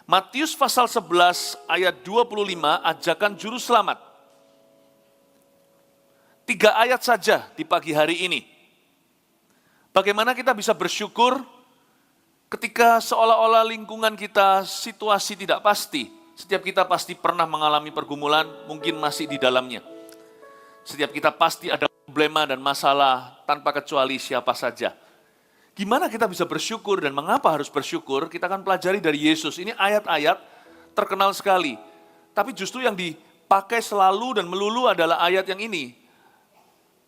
Matius pasal 11 ayat 25, ajakan juru selamat. 3 ayat saja di pagi hari ini. Bagaimana kita bisa bersyukur ketika seolah-olah lingkungan kita situasi tidak pasti. Setiap kita pasti pernah mengalami pergumulan, mungkin masih di dalamnya. Setiap kita pasti ada problema dan masalah tanpa kecuali siapa saja. Gimana kita bisa bersyukur dan mengapa harus bersyukur? Kita akan pelajari dari Yesus. Ini ayat-ayat terkenal sekali. Tapi justru yang dipakai selalu dan melulu adalah ayat yang ini.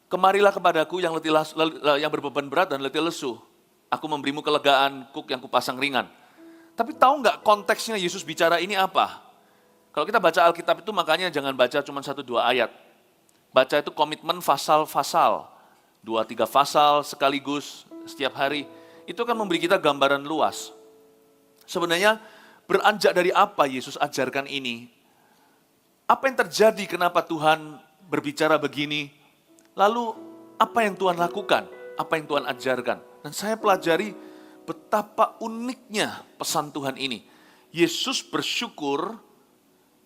Kemarilah kepadaku yang berbeban berat dan letih lesu. Aku memberimu kelegaan, kuk yang kupasang ringan. Tapi tahu nggak konteksnya Yesus bicara ini apa? Kalau kita baca Alkitab itu makanya jangan baca cuma 1-2 ayat. Baca itu komitmen fasal-fasal. 2-3 fasal sekaligus setiap hari. Itu akan memberi kita gambaran luas. Sebenarnya beranjak dari apa Yesus ajarkan ini? Apa yang terjadi kenapa Tuhan berbicara begini? Lalu apa yang Tuhan lakukan? Apa yang Tuhan ajarkan? Dan saya pelajari betapa uniknya pesan Tuhan ini. Yesus bersyukur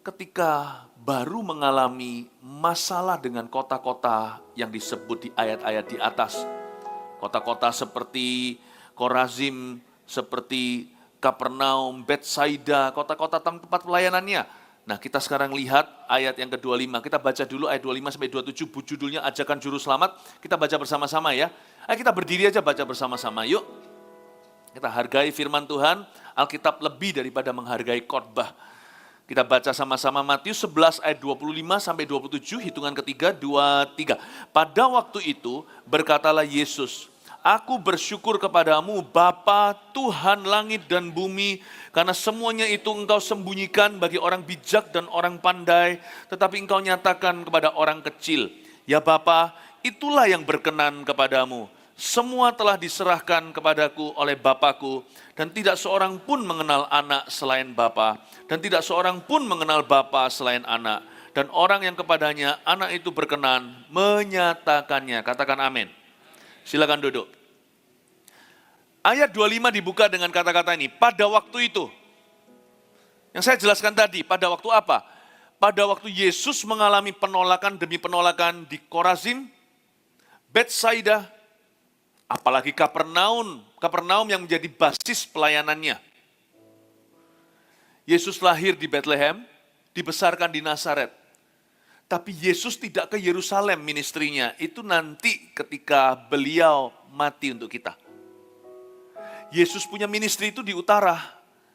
ketika baru mengalami masalah dengan kota-kota yang disebut di ayat-ayat di atas. Kota-kota seperti Korazim, seperti Kapernaum, Betsaida, kota-kota tempat pelayanannya. Nah, kita sekarang lihat ayat yang ke-25. Kita baca dulu ayat 25 sampai 27, judulnya ajakan juru selamat. Kita baca bersama-sama ya. Ayo kita berdiri aja baca bersama-sama, yuk. Kita hargai firman Tuhan, Alkitab lebih daripada menghargai khotbah. Kita baca sama-sama Matius 11 ayat 25 sampai 27, hitungan ketiga, 2, 3. Pada waktu itu berkatalah Yesus, Aku bersyukur kepadamu Bapa Tuhan langit dan bumi, karena semuanya itu engkau sembunyikan bagi orang bijak dan orang pandai, tetapi engkau nyatakan kepada orang kecil. Ya Bapa, itulah yang berkenan kepadamu. Semua telah diserahkan kepadaku oleh Bapakku, dan tidak seorang pun mengenal anak selain Bapa, dan tidak seorang pun mengenal Bapa selain anak. Dan orang yang kepadanya anak itu berkenan menyatakannya. Katakan amin. Silakan duduk. Ayat 25 dibuka dengan kata-kata ini, pada waktu itu. Yang saya jelaskan tadi, pada waktu apa? Pada waktu Yesus mengalami penolakan demi penolakan di Korazim, Betsaida, apalagi Kapernaum yang menjadi basis pelayanannya. Yesus lahir di Bethlehem, dibesarkan di Nazaret. Tapi Yesus tidak ke Yerusalem ministrinya, itu nanti ketika beliau mati untuk kita. Yesus punya ministri itu di utara,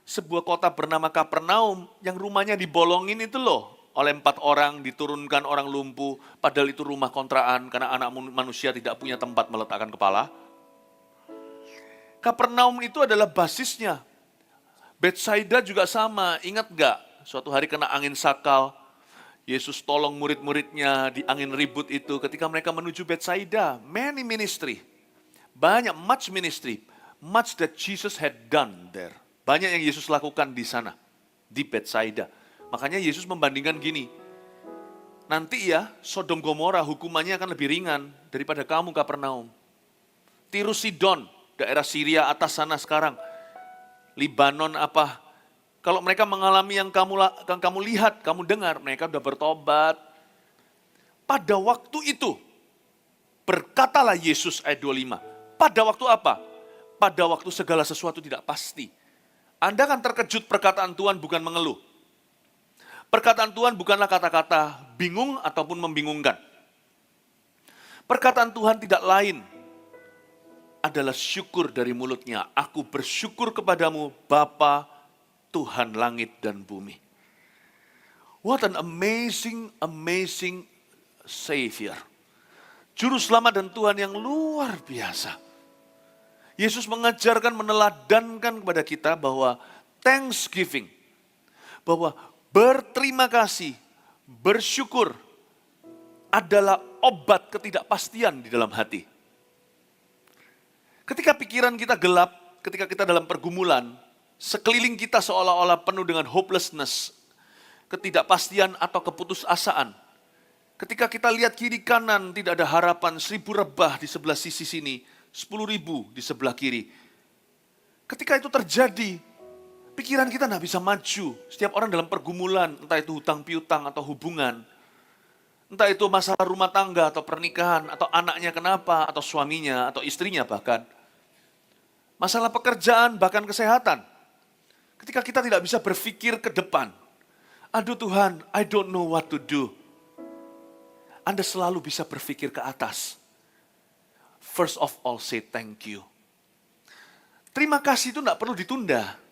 sebuah kota bernama Kapernaum yang rumahnya dibolongin itu loh. Oleh 4 orang diturunkan orang lumpuh, padahal itu rumah kontrakan karena anak manusia tidak punya tempat meletakkan kepala. Kapernaum itu adalah basisnya. Betsaida juga sama, ingat gak? Suatu hari kena angin sakal, Yesus tolong murid-muridnya di angin ribut itu ketika mereka menuju Betsaida. Many ministry, much ministry, much that Jesus had done there. Banyak yang Yesus lakukan di sana, di Betsaida. Makanya Yesus membandingkan gini, nanti ya Sodom Gomora hukumannya akan lebih ringan daripada kamu Kapernaum. Tirus Sidon, daerah Syria atas sana sekarang, Libanon apa, kalau mereka mengalami yang kamu lihat, kamu dengar, mereka sudah bertobat. Pada waktu itu, berkatalah Yesus ayat 25. Pada waktu apa? Pada waktu segala sesuatu tidak pasti. Anda kan terkejut perkataan Tuhan bukan mengeluh. Perkataan Tuhan bukanlah kata-kata bingung ataupun membingungkan. Perkataan Tuhan tidak lain adalah syukur dari mulutnya. Aku bersyukur kepadamu Bapa Tuhan langit dan bumi. What an amazing Savior. Juru selamat dan Tuhan yang luar biasa. Yesus mengajarkan, meneladankan kepada kita bahwa thanksgiving, bahwa berterima kasih, bersyukur adalah obat ketidakpastian di dalam hati. Ketika pikiran kita gelap, ketika kita dalam pergumulan, sekeliling kita seolah-olah penuh dengan hopelessness, ketidakpastian atau keputusasaan. Ketika kita lihat kiri kanan tidak ada harapan, 1000 rebah di sebelah sisi sini, 10.000 di sebelah kiri. Ketika itu terjadi, Pikiran kita tidak bisa maju. Setiap orang dalam pergumulan, entah itu hutang piutang atau hubungan, entah itu masalah rumah tangga atau pernikahan, atau anaknya kenapa, atau suaminya, atau istrinya bahkan. Masalah pekerjaan, bahkan kesehatan. Ketika kita tidak bisa berpikir ke depan, aduh Tuhan, I don't know what to do. Anda selalu bisa berpikir ke atas. First of all, say thank you. Terima kasih itu tidak perlu ditunda.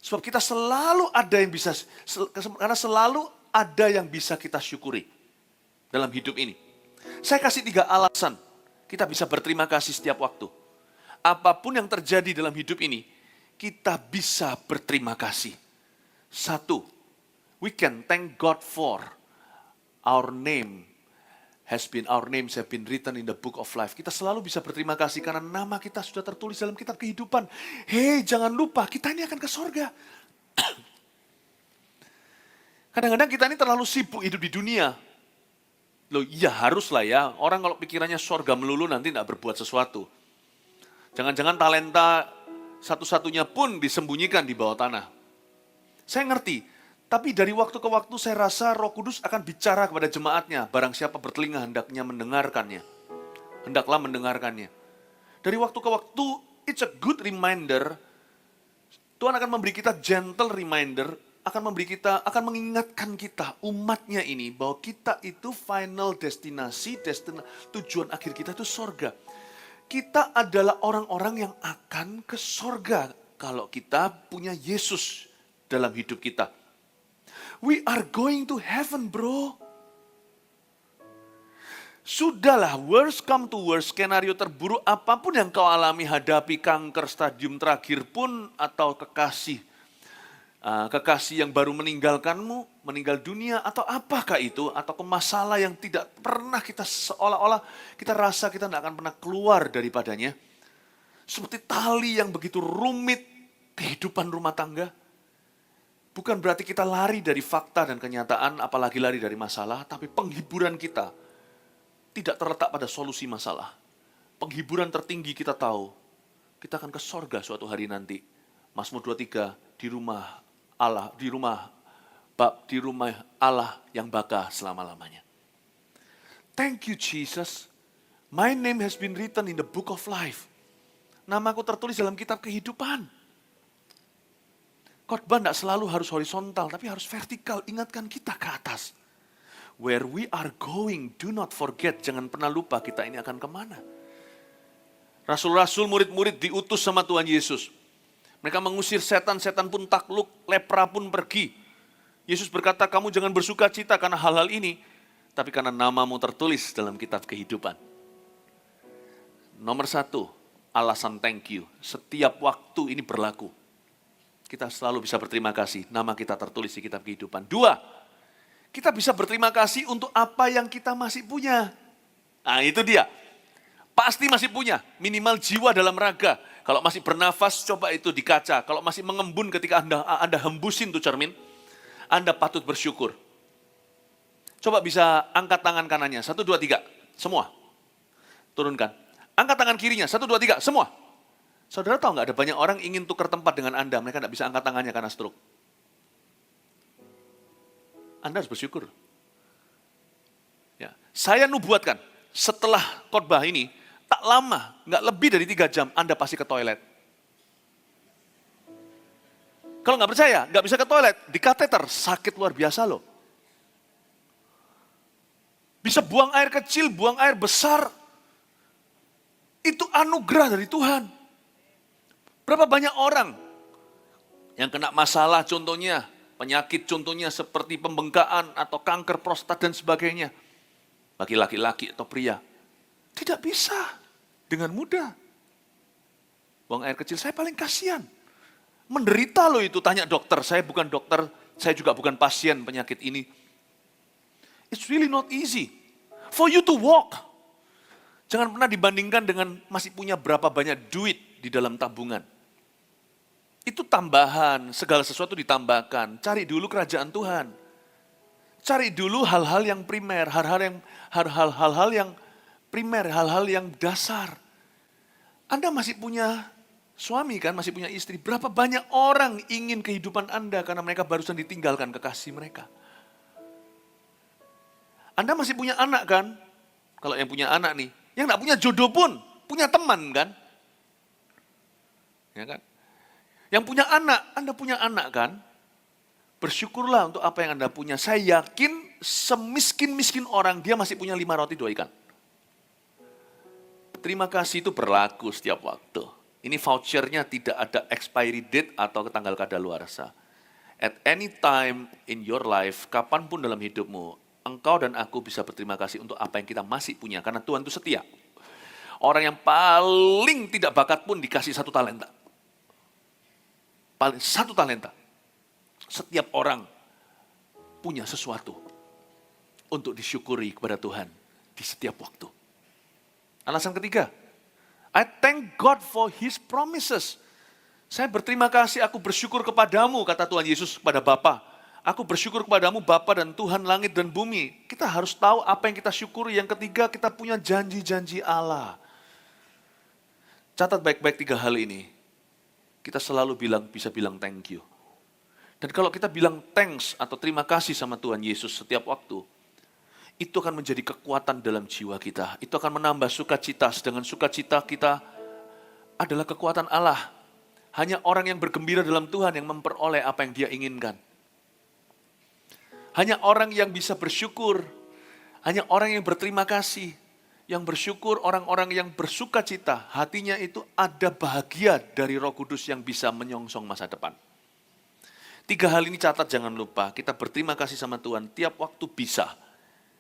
Sebab kita selalu ada yang bisa, karena selalu ada yang bisa kita syukuri dalam hidup ini. Saya kasih 3 alasan kita bisa berterima kasih setiap waktu. Apapun yang terjadi dalam hidup ini, kita bisa berterima kasih. 1, we can thank God for our names have been written in the book of life. Kita selalu bisa berterima kasih karena nama kita sudah tertulis dalam kitab kehidupan. Hei, jangan lupa, kita ini akan ke sorga. Kadang-kadang kita ini terlalu sibuk hidup di dunia. Loh, iya haruslah ya. Orang kalau pikirannya sorga melulu nanti tidak berbuat sesuatu. Jangan-jangan talenta satu-satunya pun disembunyikan di bawah tanah. Saya ngerti. Tapi dari waktu ke waktu saya rasa Roh Kudus akan bicara kepada jemaatnya. Barang siapa bertelinga hendaknya mendengarkannya. Hendaklah mendengarkannya. Dari waktu ke waktu, it's a good reminder. Tuhan akan memberi kita gentle reminder. Akan mengingatkan kita, umatnya ini, bahwa kita itu final destinasi, tujuan akhir kita itu sorga. Kita adalah orang-orang yang akan ke sorga. Kalau kita punya Yesus dalam hidup kita. We are going to heaven, bro. Sudahlah, worst come to worst, skenario terburuk apapun yang kau alami, hadapi kanker stadium terakhir pun, atau kekasih yang baru meninggalkanmu, meninggal dunia, atau apakah itu, atau masalah yang tidak pernah kita seolah-olah kita rasa kita tidak akan pernah keluar daripadanya. Seperti tali yang begitu rumit kehidupan rumah tangga. Bukan berarti kita lari dari fakta dan kenyataan, apalagi lari dari masalah, tapi penghiburan kita tidak terletak pada solusi masalah. Penghiburan tertinggi kita tahu, kita akan ke sorga suatu hari nanti. Mazmur 23, di rumah Allah yang baka selama-lamanya. Thank you Jesus, my name has been written in the book of life. Namaku tertulis dalam kitab kehidupan. Khotbah tidak selalu harus horizontal, tapi harus vertikal. Ingatkan kita ke atas. Where we are going, do not forget. Jangan pernah lupa kita ini akan kemana. Rasul-rasul, murid-murid diutus sama Tuhan Yesus. Mereka mengusir setan, setan pun takluk, lepra pun pergi. Yesus berkata, kamu jangan bersuka cita karena hal-hal ini, tapi karena namamu tertulis dalam kitab kehidupan. Nomor 1, alasan thank you. Setiap waktu ini berlaku. Kita selalu bisa berterima kasih, nama kita tertulis di kitab kehidupan. 2, kita bisa berterima kasih untuk apa yang kita masih punya. Nah itu dia, pasti masih punya, minimal jiwa dalam raga. Kalau masih bernafas, coba itu di kaca. Kalau masih mengembun ketika Anda hembusin tuh cermin, Anda patut bersyukur. Coba bisa angkat tangan kanannya, 1, 2, 3, semua. Turunkan. Angkat tangan kirinya, 1, 2, 3, semua. Saudara tahu nggak ada banyak orang ingin tukar tempat dengan Anda, mereka nggak bisa angkat tangannya karena stroke. Anda harus bersyukur. Ya, saya nubuatkan, setelah khotbah ini, tak lama, nggak lebih dari 3 jam, Anda pasti ke toilet. Kalau nggak percaya, nggak bisa ke toilet, di kateter, sakit luar biasa loh. Bisa buang air kecil, buang air besar, itu anugerah dari Tuhan. Berapa banyak orang yang kena masalah contohnya, penyakit contohnya seperti pembengkakan atau kanker prostat dan sebagainya. Bagi laki-laki atau pria, tidak bisa dengan mudah. Buang air kecil, saya paling kasihan. Menderita loh itu, tanya dokter, saya bukan dokter, saya juga bukan pasien penyakit ini. It's really not easy for you to walk. Jangan pernah dibandingkan dengan masih punya berapa banyak duit di dalam tabungan. Itu tambahan, segala sesuatu ditambahkan. Cari dulu kerajaan Tuhan. Cari dulu hal-hal yang primer, hal-hal yang primer, hal-hal yang dasar. Anda masih punya Suami kan masih punya istri. Berapa banyak orang ingin kehidupan Anda karena mereka barusan ditinggalkan kekasih mereka. Anda masih punya anak kan? Kalau yang punya anak nih. Yang nggak punya jodoh pun punya teman kan? Ya kan? Yang punya anak, Anda punya anak kan? Bersyukurlah untuk apa yang Anda punya. Saya yakin semiskin-miskin orang dia masih punya 5 roti 2 ikan. Terima kasih itu berlaku setiap waktu. Ini vouchernya tidak ada expiry date atau tanggal kadaluarsa. At any time in your life, kapanpun dalam hidupmu, engkau dan aku bisa berterima kasih untuk apa yang kita masih punya. Karena Tuhan itu setia. Orang yang paling tidak bakat pun dikasih 1 talenta. Paling 1 talenta. Setiap orang punya sesuatu untuk disyukuri kepada Tuhan di setiap waktu. Alasan ketiga, I thank God for His promises. Saya berterima kasih, aku bersyukur kepadamu, kata Tuhan Yesus kepada Bapa. Aku bersyukur kepadamu Bapa dan Tuhan langit dan bumi. Kita harus tahu apa yang kita syukuri. Yang ketiga, kita punya janji-janji Allah. Catat baik-baik 3 hal ini. Kita selalu bisa bilang thank you. Dan kalau kita bilang thanks atau terima kasih sama Tuhan Yesus setiap waktu, itu akan menjadi kekuatan dalam jiwa kita. Itu akan menambah sukacita. Sedangkan sukacita kita adalah kekuatan Allah. Hanya orang yang bergembira dalam Tuhan yang memperoleh apa yang dia inginkan. Hanya orang yang bisa bersyukur. Hanya orang yang berterima kasih. Yang bersyukur, orang-orang yang bersukacita. Hatinya itu ada bahagia dari Roh Kudus yang bisa menyongsong masa depan. 3 hal ini catat, jangan lupa. Kita berterima kasih sama Tuhan tiap waktu bisa.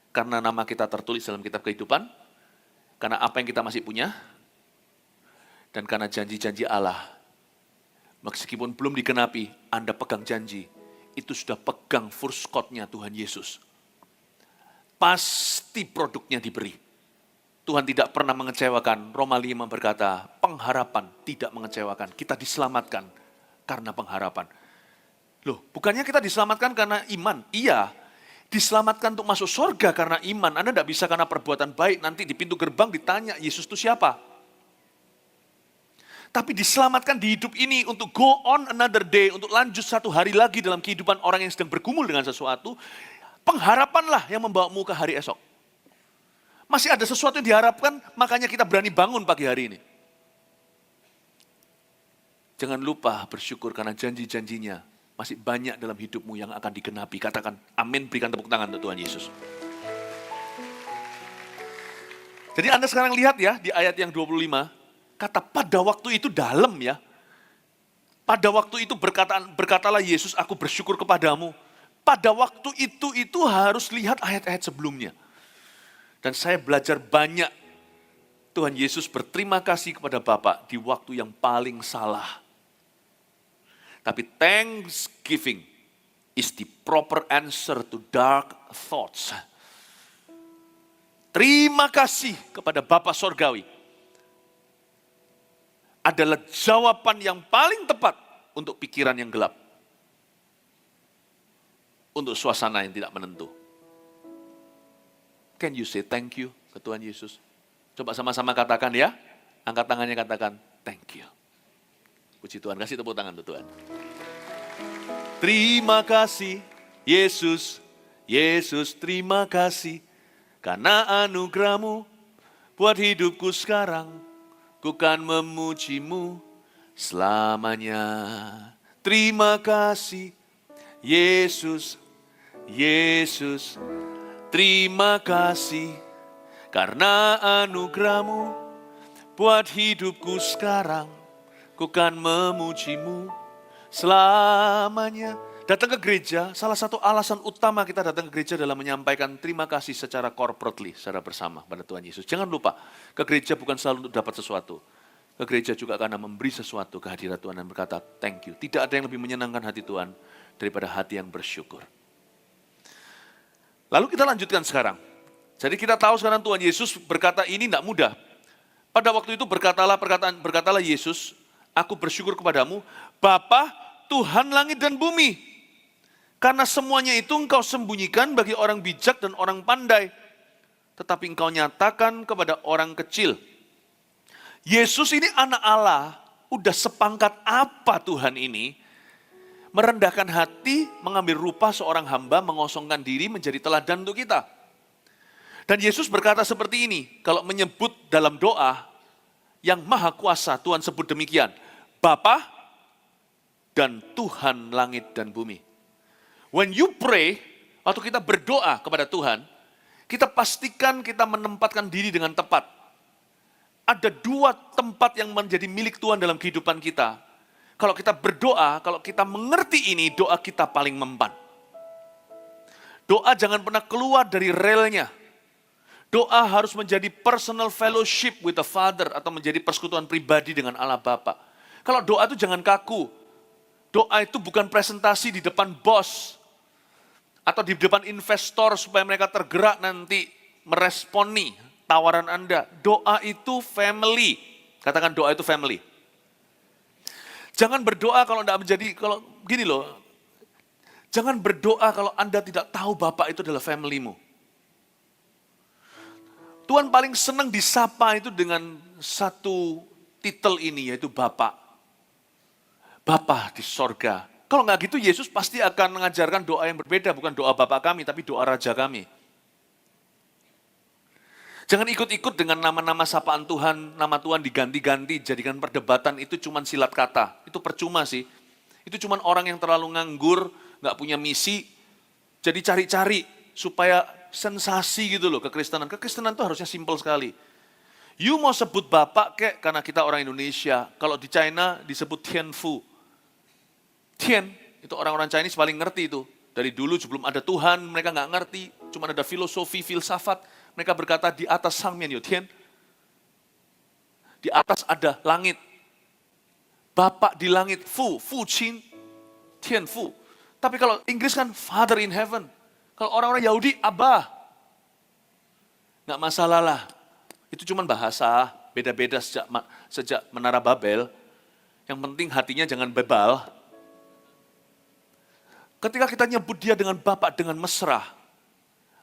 Karena nama kita tertulis dalam kitab kehidupan, karena apa yang kita masih punya, dan karena janji-janji Allah. Meskipun belum digenapi, Anda pegang janji, itu sudah pegang furskotnya Tuhan Yesus. Pasti produknya diberi. Tuhan tidak pernah mengecewakan. Roma 5 berkata, pengharapan tidak mengecewakan. Kita diselamatkan karena pengharapan. Loh, bukannya kita diselamatkan karena iman? Iya. Diselamatkan untuk masuk surga karena iman. Anda tidak bisa karena perbuatan baik. Nanti di pintu gerbang ditanya, Yesus itu siapa? Tapi diselamatkan di hidup ini untuk go on another day. Untuk lanjut 1 hari lagi dalam kehidupan orang yang sedang bergumul dengan sesuatu. Pengharapanlah yang membawamu ke hari esok. Masih ada sesuatu yang diharapkan, makanya kita berani bangun pagi hari ini. Jangan lupa bersyukur karena janji-janjinya masih banyak dalam hidupmu yang akan digenapi. Katakan amin, berikan tepuk tangan untuk Tuhan Yesus. Jadi Anda sekarang lihat ya di ayat yang 25, kata pada waktu itu dalam ya. Pada waktu itu berkatalah Yesus, aku bersyukur kepadamu. Pada waktu itu harus lihat ayat-ayat sebelumnya. Dan saya belajar banyak Tuhan Yesus berterima kasih kepada Bapa di waktu yang paling salah. Tapi thanksgiving is the proper answer to dark thoughts. Terima kasih kepada Bapa Sorgawi adalah jawaban yang paling tepat untuk pikiran yang gelap. Untuk suasana yang tidak menentu. Can you say thank you ke Tuhan Yesus? Coba sama-sama katakan ya. Angkat tangannya, katakan thank you. Puji Tuhan, kasih tepuk tangan untuk Tuhan. Terima kasih Yesus, Yesus terima kasih. Karena anugerah-Mu buat hidupku sekarang, ku kan memuji-Mu selamanya. Terima kasih Yesus, Yesus terima kasih. Karena anugerah-Mu buat hidupku sekarang, ku kan memuji-Mu selamanya. Datang ke gereja, salah satu alasan utama kita datang ke gereja adalah menyampaikan terima kasih secara corporately, secara bersama pada Tuhan Yesus. Jangan lupa, ke gereja bukan selalu untuk dapat sesuatu. Ke gereja juga karena memberi sesuatu kehadirat Tuhan dan berkata thank you. Tidak ada yang lebih menyenangkan hati Tuhan daripada hati yang bersyukur. Lalu kita lanjutkan sekarang. Jadi kita tahu sekarang Tuhan Yesus berkata ini tidak mudah. Pada waktu itu berkatalah Yesus, aku bersyukur kepadamu, Bapa, Tuhan langit dan bumi. Karena semuanya itu engkau sembunyikan bagi orang bijak dan orang pandai. Tetapi engkau nyatakan kepada orang kecil. Yesus ini anak Allah, udah sepangkat apa Tuhan ini, merendahkan hati, mengambil rupa seorang hamba, mengosongkan diri menjadi teladan untuk kita. Dan Yesus berkata seperti ini, kalau menyebut dalam doa, yang maha kuasa Tuhan sebut demikian, Bapa dan Tuhan langit dan bumi. When you pray, waktu kita berdoa kepada Tuhan, kita pastikan kita menempatkan diri dengan tepat. Ada dua tempat yang menjadi milik Tuhan dalam kehidupan kita. Kalau kita berdoa, kalau kita mengerti ini, doa kita paling mempan. Doa jangan pernah keluar dari relnya. Doa harus menjadi personal fellowship with the Father atau menjadi persekutuan pribadi dengan Allah Bapa. Kalau doa itu jangan kaku. Doa itu bukan presentasi di depan bos atau di depan investor supaya mereka tergerak nanti meresponi tawaran Anda. Doa itu family. Katakan doa itu family. Jangan berdoa kalau tidak menjadi, kalau gini loh. Jangan berdoa kalau Anda tidak tahu Bapak itu adalah familymu. Tuhan paling senang disapa itu dengan satu titel ini, yaitu Bapa. Bapa di sorga. Kalau nggak gitu, Yesus pasti akan mengajarkan doa yang berbeda, bukan doa Bapa kami, tapi doa Raja kami. Jangan ikut-ikut dengan nama-nama sapaan Tuhan, nama Tuhan diganti-ganti, jadikan perdebatan itu cuma silat kata. Itu percuma sih. Itu cuma orang yang terlalu nganggur, nggak punya misi, jadi cari-cari supaya sensasi gitu loh kekristenan. Kekristenan itu harusnya simpel sekali. You mau sebut Bapak kek karena kita orang Indonesia. Kalau di China disebut Tian Fu. Tian, itu orang-orang Chinese paling ngerti itu. Dari dulu sebelum ada Tuhan mereka nggak ngerti. Cuma ada filosofi, filsafat. Mereka berkata di atas Sang Mian Yo Tian. Di atas ada langit. Bapak di langit, Fu Qin, Tian Fu. Tapi kalau Inggris kan Father in Heaven. Kalau orang-orang Yahudi, Abah. Nggak masalah lah. Itu cuma bahasa, beda-beda sejak Menara Babel. Yang penting hatinya jangan bebal. Ketika kita nyebut dia dengan Bapak, dengan mesra,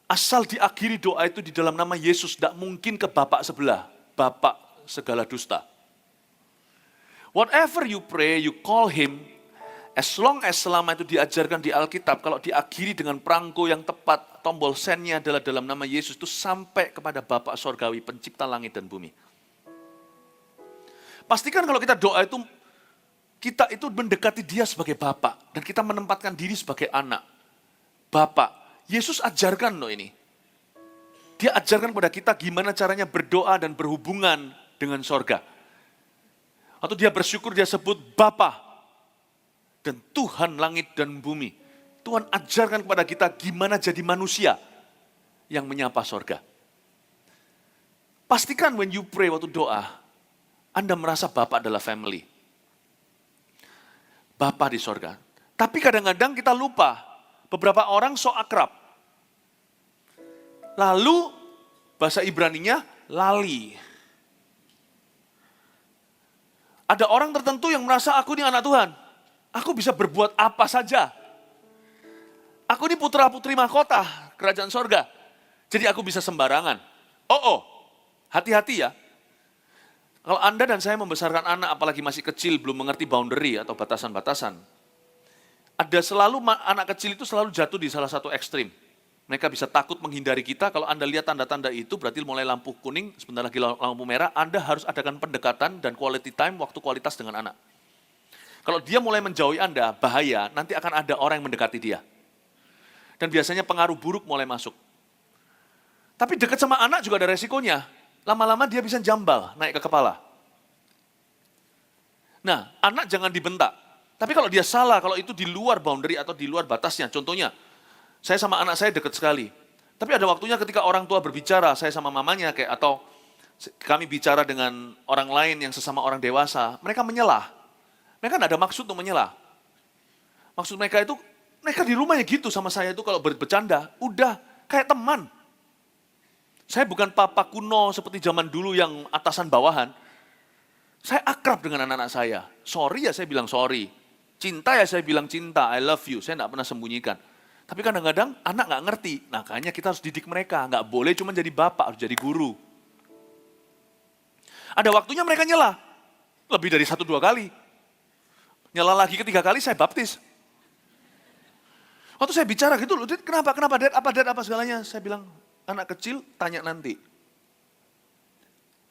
asal diakhiri doa itu di dalam nama Yesus, tidak mungkin ke Bapak sebelah. Bapak segala dusta. Whatever you pray, you call him, as long as selama itu diajarkan di Alkitab, kalau diakhiri dengan perangko yang tepat, tombol sennya adalah dalam nama Yesus, itu sampai kepada Bapa Sorgawi, pencipta langit dan bumi. Pastikan kalau kita doa itu, kita itu mendekati dia sebagai Bapa, dan kita menempatkan diri sebagai anak. Bapa, Yesus ajarkan loh ini. Dia ajarkan kepada kita gimana caranya berdoa dan berhubungan dengan sorga. Atau dia bersyukur, dia sebut Bapa. Dan Tuhan langit dan bumi. Tuhan ajarkan kepada kita gimana jadi manusia yang menyapa sorga. Pastikan when you pray waktu doa, Anda merasa Bapak adalah family. Bapak di sorga. Tapi kadang-kadang kita lupa, beberapa orang sok akrab. Lalu bahasa Ibraninya lali. Ada orang tertentu yang merasa aku ini anak Tuhan. Aku bisa berbuat apa saja. Aku ini putra-putri mahkota kerajaan sorga. Jadi aku bisa sembarangan. Hati-hati ya. Kalau Anda dan saya membesarkan anak, apalagi masih kecil, belum mengerti boundary atau batasan-batasan. Ada selalu, anak kecil itu selalu jatuh di salah satu ekstrim. Mereka bisa takut menghindari kita, kalau Anda lihat tanda-tanda itu, berarti mulai lampu kuning, sebentar lagi lampu merah, Anda harus adakan pendekatan dan quality time, waktu kualitas dengan anak. Kalau dia mulai menjauhi Anda, bahaya, nanti akan ada orang yang mendekati dia. Dan biasanya pengaruh buruk mulai masuk. Tapi dekat sama anak juga ada resikonya. Lama-lama dia bisa jambal, naik ke kepala. Nah, anak jangan dibentak. Tapi kalau dia salah, kalau itu di luar boundary atau di luar batasnya, contohnya, saya sama anak saya dekat sekali. Tapi ada waktunya ketika orang tua berbicara, saya sama mamanya atau kami bicara dengan orang lain yang sesama orang dewasa, mereka menyelah. Mereka tidak ada maksud untuk menyelah. Maksud mereka itu, mereka di rumahnya gitu sama saya itu kalau bercanda, udah kayak teman. Saya bukan papa kuno seperti zaman dulu yang atasan bawahan. Saya akrab dengan anak-anak saya. Sorry ya saya bilang sorry. Cinta ya saya bilang cinta, I love you. Saya tidak pernah sembunyikan. Tapi kadang-kadang anak nggak ngerti. Makanya kita harus didik mereka. Nggak boleh cuma jadi bapak, harus jadi guru. Ada waktunya mereka nyelah. Lebih dari 1-2 kali. Nyala lagi ketiga kali saya baptis. Waktu saya bicara gitu loh, kenapa dad, apa segalanya. Saya bilang, anak kecil tanya nanti.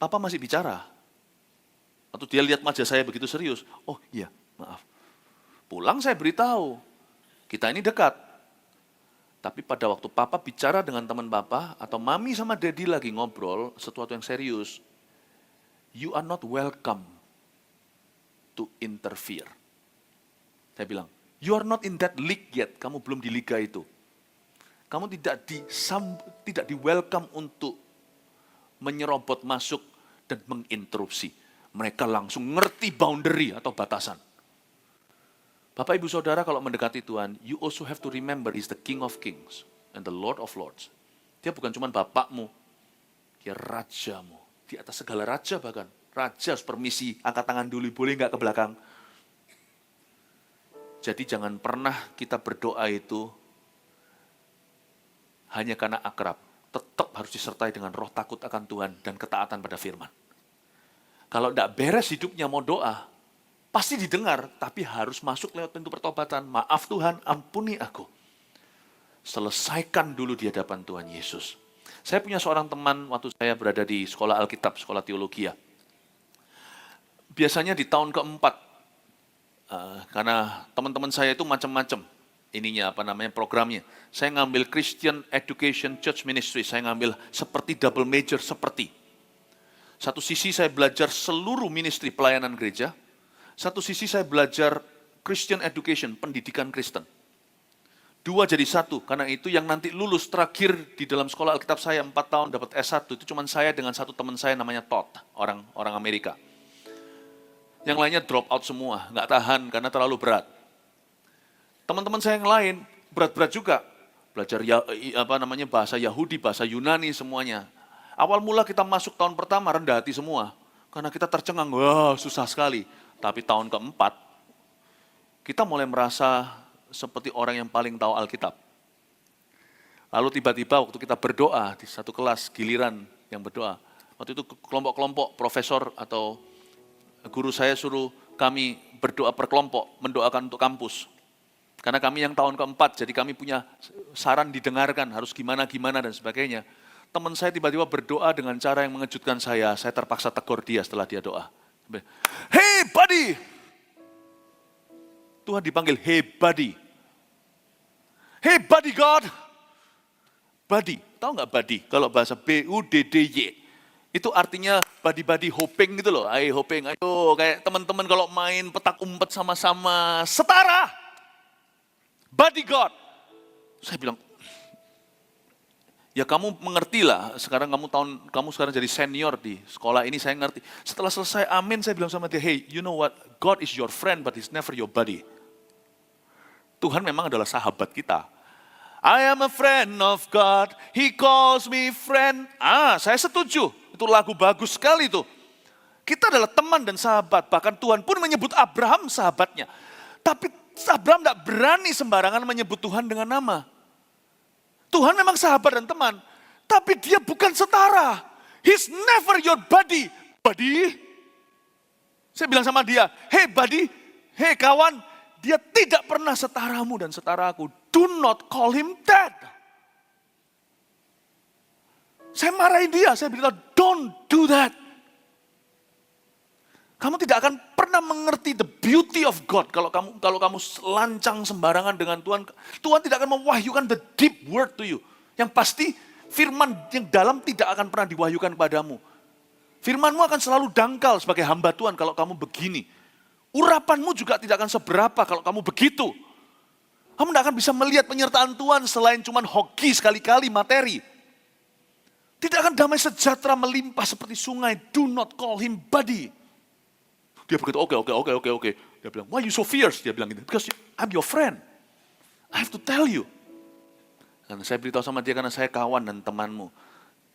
Papa masih bicara. Waktu dia lihat wajah saya begitu serius, oh iya, maaf. Pulang saya beritahu, kita ini dekat. Tapi pada waktu papa bicara dengan teman papa, atau mami sama daddy lagi ngobrol, sesuatu yang serius, you are not welcome to interfere. Saya bilang, you are not in that league yet, kamu belum di liga itu. Kamu tidak di welcome untuk menyerobot masuk dan menginterupsi. Mereka langsung ngerti boundary atau batasan. Bapak ibu saudara kalau mendekati Tuhan, you also have to remember He's the King of Kings and the Lord of Lords. Dia bukan cuma bapakmu, dia rajamu. Di atas segala raja bahkan. Raja harus permisi, angkat tangan dulu, boleh nggak ke belakang. Jadi jangan pernah kita berdoa itu hanya karena akrab. Tetap harus disertai dengan roh takut akan Tuhan dan ketaatan pada firman. Kalau tidak beres hidupnya mau doa, pasti didengar, tapi harus masuk lewat pintu pertobatan. Maaf Tuhan, ampuni aku. Selesaikan dulu di hadapan Tuhan Yesus. Saya punya seorang teman waktu saya berada di sekolah Alkitab, sekolah teologi. Biasanya di tahun keempat, karena teman-teman saya itu macam-macam programnya. Saya ngambil Christian Education Church Ministry, saya ngambil seperti double major seperti. Satu sisi saya belajar seluruh ministry pelayanan gereja, satu sisi saya belajar Christian Education, pendidikan Kristen. Dua jadi satu, karena itu yang nanti lulus terakhir di dalam sekolah Alkitab saya 4 tahun dapat S1, itu cuma saya dengan satu teman saya namanya Todd, orang Amerika. Yang lainnya drop out semua, nggak tahan karena terlalu berat. Teman-teman saya yang lain berat-berat juga, belajar bahasa Yahudi, bahasa Yunani semuanya. Awal mula kita masuk tahun pertama rendah hati semua, karena kita tercengang, wah susah sekali. Tapi tahun keempat, kita mulai merasa seperti orang yang paling tahu Alkitab. Lalu tiba-tiba waktu kita berdoa di satu kelas giliran yang berdoa, waktu itu kelompok-kelompok profesor atau guru saya suruh kami berdoa per kelompok, mendoakan untuk kampus. Karena kami yang tahun keempat, jadi kami punya saran didengarkan, harus gimana-gimana dan sebagainya. Teman saya tiba-tiba berdoa dengan cara yang mengejutkan saya terpaksa tegur dia setelah dia doa. Hey buddy! Tuhan dipanggil, hey buddy. Hey buddy God! Buddy, tahu nggak buddy? Kalau bahasa B-U-D-D-Y. Itu artinya buddy-buddy hoping gitu loh. Ayo hoping, ayo kayak teman-teman kalau main petak umpet sama-sama, setara. Buddy God. Saya bilang, ya kamu mengertilah, kamu sekarang jadi senior di sekolah ini, saya ngerti. Setelah selesai amin, saya bilang sama dia, hey, you know what, God is your friend, but he's never your buddy. Tuhan memang adalah sahabat kita. I am a friend of God, He calls me friend. Saya setuju, itu lagu bagus sekali tuh. Kita adalah teman dan sahabat, bahkan Tuhan pun menyebut Abraham sahabatnya. Tapi Abraham tidak berani sembarangan menyebut Tuhan dengan nama. Tuhan memang sahabat dan teman, tapi dia bukan setara. He's never your buddy. Buddy? Saya bilang sama dia, hey buddy, hey kawan, dia tidak pernah setaramu dan setaraku. Do not call him that. Saya marahin dia, saya bilang, don't do that. Kamu tidak akan pernah mengerti the beauty of God kalau kamu lancang sembarangan dengan Tuhan. Tuhan tidak akan mewahyukan the deep word to you. Yang pasti firman yang dalam tidak akan pernah diwahyukan kepadamu. Firmanmu akan selalu dangkal sebagai hamba Tuhan kalau kamu begini. Urapanmu juga tidak akan seberapa kalau kamu begitu. Kamu tidak akan bisa melihat penyertaan Tuhan selain cuma hoki sekali-kali materi. Tidak akan damai sejahtera melimpah seperti sungai. Do not call him buddy. Dia berkata, oke. Dia bilang, why you so fierce? Dia bilang gitu, because I'm your friend. I have to tell you. Karena saya beritahu sama dia, karena saya kawan dan temanmu.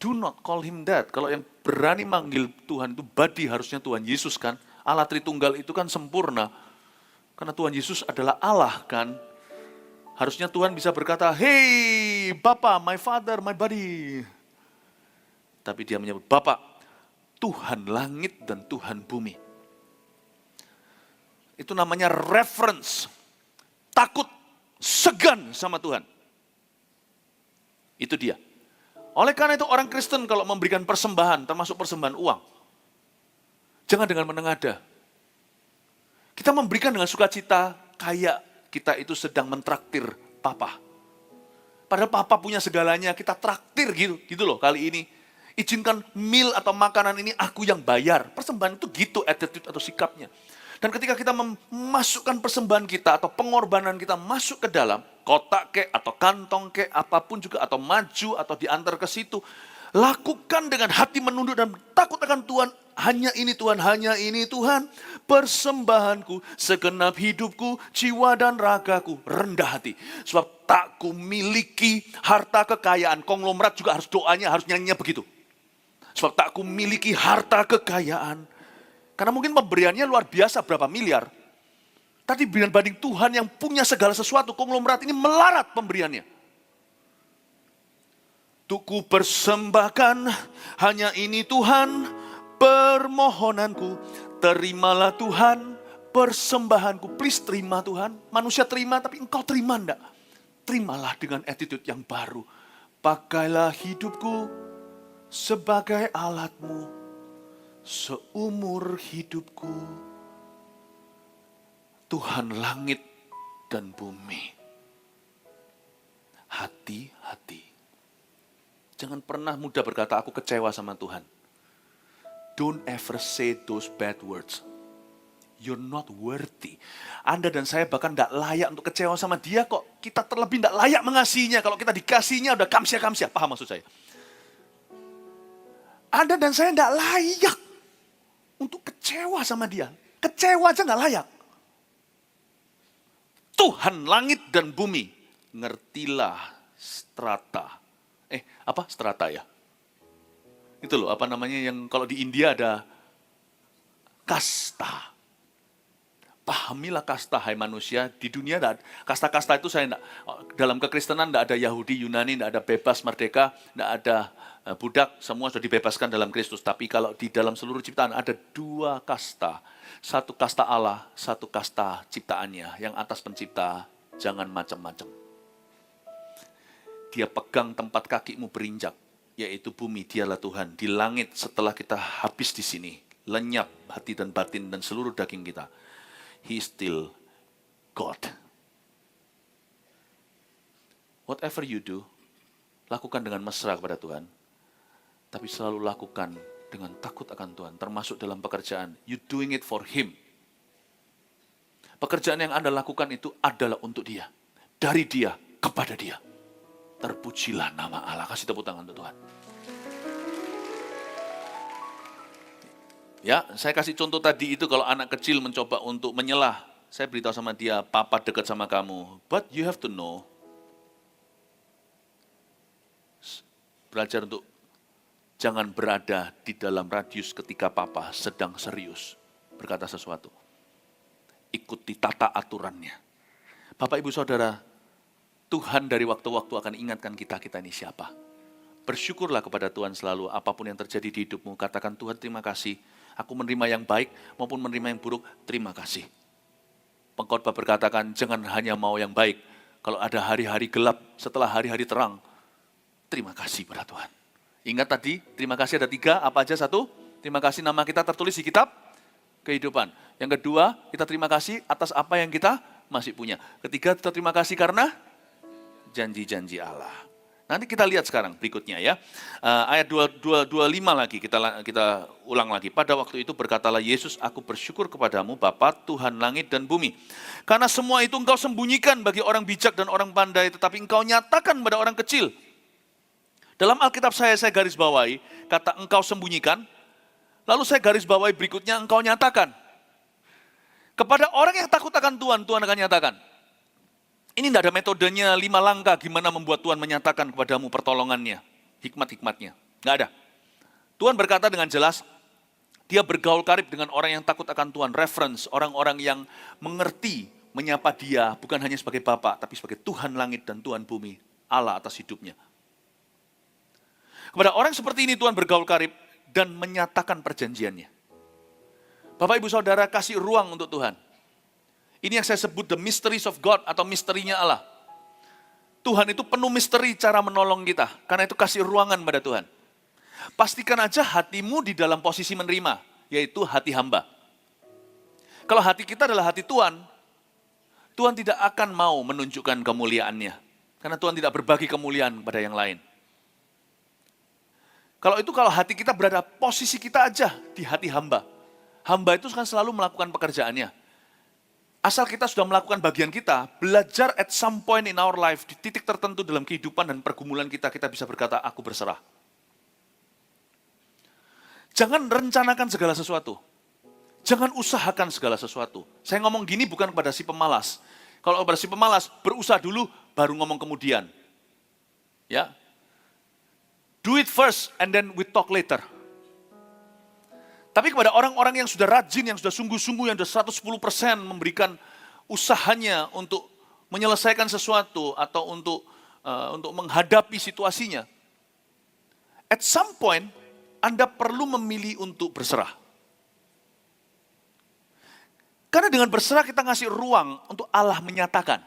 Do not call him that. Kalau yang berani manggil Tuhan itu buddy, harusnya Tuhan Yesus kan. Allah Tritunggal itu kan sempurna. Karena Tuhan Yesus adalah Allah kan. Harusnya Tuhan bisa berkata, hey Bapa, my father, my buddy. Tapi dia menyebut, Bapa, Tuhan langit dan Tuhan bumi. Itu namanya reverence. Takut, segan sama Tuhan. Itu dia. Oleh karena itu orang Kristen kalau memberikan persembahan, termasuk persembahan uang, jangan dengan menengadah. Kita memberikan dengan sukacita, kayak kita itu sedang mentraktir Papa. Padahal Papa punya segalanya, kita traktir gitu loh kali ini. Izinkan meal atau makanan ini aku yang bayar. Persembahan itu gitu attitude atau sikapnya. Dan ketika kita memasukkan persembahan kita atau pengorbanan kita masuk ke dalam kotak kek atau kantong kek apapun juga atau maju atau diantar ke situ, lakukan dengan hati menunduk dan takut akan Tuhan. Hanya ini Tuhan, hanya ini Tuhan. Persembahanku, segenap hidupku, jiwa dan ragaku, rendah hati. Sebab tak ku miliki harta kekayaan. Konglomerat juga harus doanya, harus nyanyinya begitu. Sebab tak ku miliki harta kekayaan. Karena mungkin pemberiannya luar biasa berapa miliar. Tapi banding Tuhan yang punya segala sesuatu, konglomerat ini melarat pemberiannya. Untuk ku persembahkan hanya ini Tuhan, permohonanku. Terimalah Tuhan persembahanku. Please terima Tuhan. Manusia terima tapi engkau terima enggak? Terimalah dengan attitude yang baru. Pakailah hidupku sebagai alatmu. Seumur hidupku, Tuhan langit dan bumi. Hati-hati. Jangan pernah mudah berkata, aku kecewa sama Tuhan. Don't ever say those bad words. You're not worthy. Anda dan saya bahkan tidak layak untuk kecewa sama dia kok. Kita terlebih tidak layak mengasihinya. Kalau kita dikasihnya udah kamsia-kamsia. Paham maksud saya? Anda dan saya tidak layak untuk kecewa sama dia. Kecewa aja nggak layak. Tuhan langit dan bumi. Ngertilah strata. Apa strata ya? Itu loh, apa namanya yang kalau di India ada kasta. Pahamilah kasta, hai manusia. Di dunia kasta-kasta itu saya enggak. Dalam kekristenan tidak ada Yahudi, Yunani, tidak ada bebas, merdeka, tidak ada budak, semua sudah dibebaskan dalam Kristus. Tapi kalau di dalam seluruh ciptaan ada dua kasta. Satu kasta Allah, satu kasta ciptaannya. Yang atas pencipta, jangan macam-macam. Dia pegang tempat kakimu berinjak, yaitu bumi, dialah Tuhan. Di langit setelah kita habis di sini, lenyap hati dan batin dan seluruh daging kita. He is still God. Whatever you do, lakukan dengan mesra kepada Tuhan. Tapi selalu lakukan dengan takut akan Tuhan. Termasuk dalam pekerjaan. You doing it for Him. Pekerjaan yang Anda lakukan itu adalah untuk Dia. Dari Dia, kepada Dia. Terpujilah nama Allah. Kasih tepuk tangan untuk Tuhan. Ya, saya kasih contoh tadi itu kalau anak kecil mencoba untuk menyelah. Saya beritahu sama dia, papa dekat sama kamu. But you have to know. Belajar untuk jangan berada di dalam radius ketika papa sedang serius berkata sesuatu. Ikuti tata aturannya. Bapak, Ibu, Saudara, Tuhan dari waktu-waktu akan ingatkan kita ini siapa. Bersyukurlah kepada Tuhan selalu, apapun yang terjadi di hidupmu. Katakan, Tuhan terima kasih. Aku menerima yang baik maupun menerima yang buruk, terima kasih. Pengkhotbah berkatakan, jangan hanya mau yang baik. Kalau ada hari-hari gelap setelah hari-hari terang, terima kasih pada Tuhan. Ingat tadi, terima kasih ada 3, apa aja? 1, terima kasih nama kita tertulis di kitab kehidupan. Yang kedua, kita terima kasih atas apa yang kita masih punya. Ketiga, kita terima kasih karena janji-janji Allah. Nanti kita lihat sekarang berikutnya ya. Ayat 25 lagi, kita ulang lagi. Pada waktu itu berkatalah Yesus, aku bersyukur kepadamu Bapa, Tuhan langit dan bumi. Karena semua itu engkau sembunyikan bagi orang bijak dan orang pandai, tetapi engkau nyatakan pada orang kecil. Dalam Alkitab saya garis bawahi, kata engkau sembunyikan, lalu saya garis bawahi berikutnya, engkau nyatakan. Kepada orang yang takut akan Tuhan, Tuhan akan nyatakan. Ini tidak ada metodenya 5 langkah gimana membuat Tuhan menyatakan kepadamu pertolongannya, hikmat-hikmatnya. Tidak ada. Tuhan berkata dengan jelas, dia bergaul karib dengan orang yang takut akan Tuhan. Reference, orang-orang yang mengerti, menyapa dia, bukan hanya sebagai Bapa, tapi sebagai Tuhan langit dan Tuhan bumi, Allah atas hidupnya. Kepada orang seperti ini Tuhan bergaul karib dan menyatakan perjanjiannya. Bapak, Ibu, Saudara, kasih ruang untuk Tuhan. Ini yang saya sebut the mysteries of God atau misterinya Allah. Tuhan itu penuh misteri cara menolong kita. Karena itu kasih ruangan pada Tuhan. Pastikan aja hatimu di dalam posisi menerima, yaitu hati hamba. Kalau hati kita adalah hati Tuhan, Tuhan tidak akan mau menunjukkan kemuliaannya. Karena Tuhan tidak berbagi kemuliaan pada yang lain. Kalau hati kita berada posisi kita aja di hati hamba. Hamba itu kan selalu melakukan pekerjaannya. Asal kita sudah melakukan bagian kita, belajar at some point in our life, di titik tertentu dalam kehidupan dan pergumulan kita, kita bisa berkata, aku berserah. Jangan rencanakan segala sesuatu. Jangan usahakan segala sesuatu. Saya ngomong gini bukan kepada si pemalas. Kalau kepada si pemalas, berusaha dulu, baru ngomong kemudian. Ya. Do it first, and then we talk later. Tapi kepada orang-orang yang sudah rajin, yang sudah sungguh-sungguh, yang sudah 110% memberikan usahanya untuk menyelesaikan sesuatu atau untuk menghadapi situasinya. At some point, Anda perlu memilih untuk berserah. Karena dengan berserah kita ngasih ruang untuk Allah menyatakan.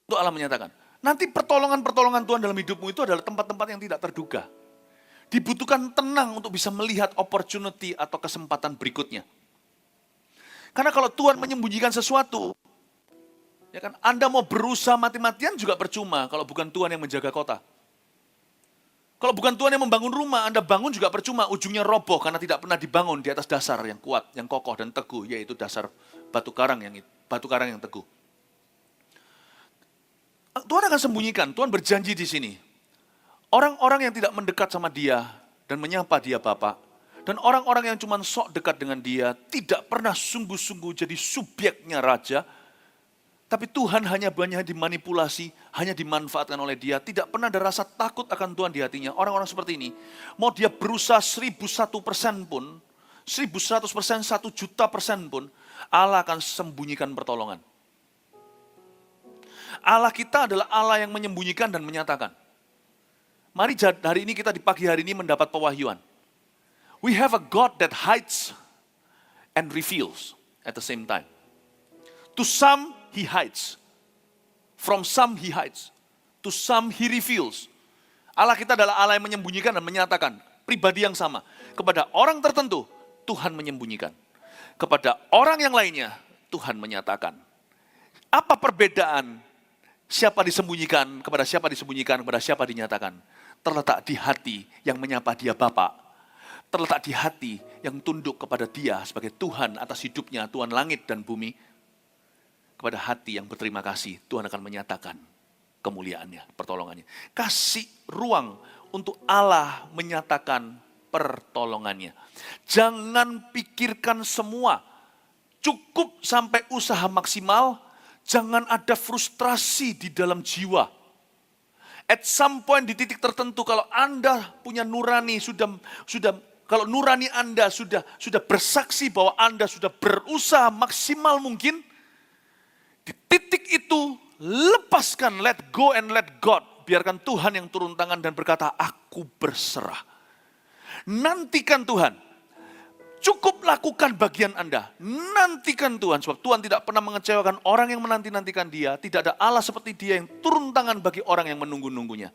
Untuk Allah menyatakan. Nanti pertolongan-pertolongan Tuhan dalam hidupmu itu adalah tempat-tempat yang tidak terduga. Dibutuhkan tenang untuk bisa melihat opportunity atau kesempatan berikutnya. Karena kalau Tuhan menyembunyikan sesuatu, ya kan, Anda mau berusaha mati-matian juga percuma kalau bukan Tuhan yang menjaga kota. Kalau bukan Tuhan yang membangun rumah, Anda bangun juga percuma, ujungnya roboh karena tidak pernah dibangun di atas dasar yang kuat, yang kokoh dan teguh, yaitu dasar batu karang yang teguh. Tuhan akan sembunyikan, Tuhan berjanji di sini. Orang-orang yang tidak mendekat sama dia dan menyapa dia Bapa, dan orang-orang yang cuma sok dekat dengan dia, tidak pernah sungguh-sungguh jadi subjeknya raja, tapi Tuhan hanya banyak dimanipulasi, hanya dimanfaatkan oleh dia, tidak pernah ada rasa takut akan Tuhan di hatinya. Orang-orang seperti ini, mau dia berusaha 1001% pun, 1100%, 1.000.000% pun, Allah akan sembunyikan pertolongan. Allah kita adalah Allah yang menyembunyikan dan menyatakan. Mari hari ini kita di pagi hari ini mendapat pewahyuan. We have a God that hides and reveals at the same time. To some He hides. From some He hides. To some He reveals. Allah kita adalah Allah yang menyembunyikan dan menyatakan. Pribadi yang sama. Kepada orang tertentu, Tuhan menyembunyikan. Kepada orang yang lainnya, Tuhan menyatakan. Apa perbedaan siapa disembunyikan, kepada siapa dinyatakan? Terletak di hati yang menyapa dia Bapa. Terletak di hati yang tunduk kepada dia sebagai Tuhan atas hidupnya, Tuhan langit dan bumi. Kepada hati yang berterima kasih, Tuhan akan menyatakan kemuliaannya, pertolongannya. Kasih ruang untuk Allah menyatakan pertolongannya. Jangan pikirkan semua. Cukup sampai usaha maksimal, jangan ada frustrasi di dalam jiwa. At some point di titik tertentu kalau Anda punya nurani kalau nurani Anda sudah bersaksi bahwa Anda sudah berusaha maksimal mungkin, di titik itu lepaskan, let go and let God. Biarkan Tuhan yang turun tangan dan berkata, aku berserah. Nantikan Tuhan. Cukup lakukan bagian Anda. Nantikan Tuhan. Sebab Tuhan tidak pernah mengecewakan orang yang menanti-nantikan dia. Tidak ada Allah seperti dia yang turun tangan bagi orang yang menunggu-nunggunya.